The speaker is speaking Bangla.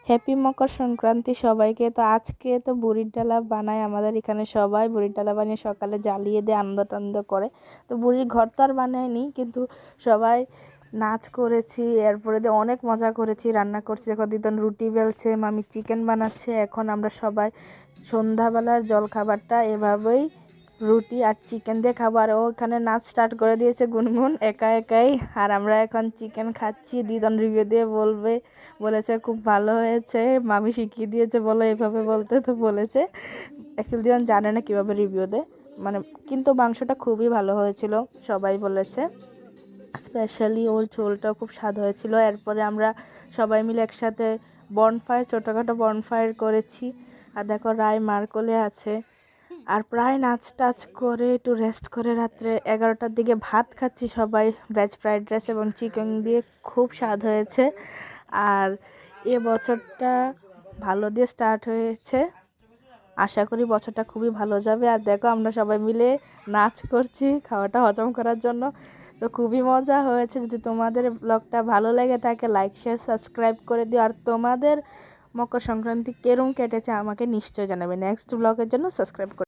হ্যাপি মকর সংক্রান্তি সবাইকে। তো আজকে তো বুড়ির ডালা বানায় আমাদের এখানে, সবাই বুড়ির ডালা বানিয়ে সকালে জ্বালিয়ে দিয়ে আনন্দ টানন্দ করে। তো বুড়ির ঘর তো আর বানায়নি, কিন্তু সবাই নাচ করেছি, এরপরে দিয়ে অনেক মজা করেছি, রান্না করছি। এখন দিদন রুটি বেলছে, মামি চিকেন বানাচ্ছে। এখন আমরা সবাই সন্ধ্যাবেলার জলখাবারটা এভাবেই রুটি আর চিকেন দিয়ে খাবো। আর ও এখানে নাচ স্টার্ট করে দিয়েছে গুনগুন একা একাই। আর আমরা এখন চিকেন খাচ্ছি। দিদন রিভিউ দিয়ে বলেছে খুব ভালো হয়েছে, মামি শিখিয়ে দিয়েছে বলো এইভাবে বলতে। তো বলেছে অ্যাকচুয়ালি দিদন জানে না কীভাবে রিভিউ দেয়, কিন্তু মাংসটা খুবই ভালো হয়েছিল সবাই বলেছে। স্পেশালি ওর ঝোলটাও খুব স্বাদ হয়েছিল। এরপরে আমরা সবাই মিলে একসাথে ছোটোখাটো বনফায়ার করেছি। আর দেখো রায় মার কোলে আছে। আর প্রায় নাচ টাচ করে একটু রেস্ট করে রাত্রে 11টার দিকে ভাত খাচ্ছি সবাই, ভেজ ফ্রাইড রাইস এবং চিকেন দিয়ে, খুব স্বাদ হয়েছে। আর এ বছরটা ভালো দিয়ে স্টার্ট হয়েছে, আশা করি বছরটা খুবই ভালো যাবে। আর দেখো আমরা সবাই মিলে নাচ করছি খাওয়াটা হজম করার জন্য। তো খুবই মজা হয়েছে। যদি তোমাদের ব্লগটা ভালো লাগে থাকে লাইক শেয়ার সাবস্ক্রাইব করে দিও। আর তোমাদের মকর সংক্রান্তি কেরম কেটেছে আমাকে নিশ্চয় জানাবে। নেক্সট ব্লগের জন্য সাবস্ক্রাইব করে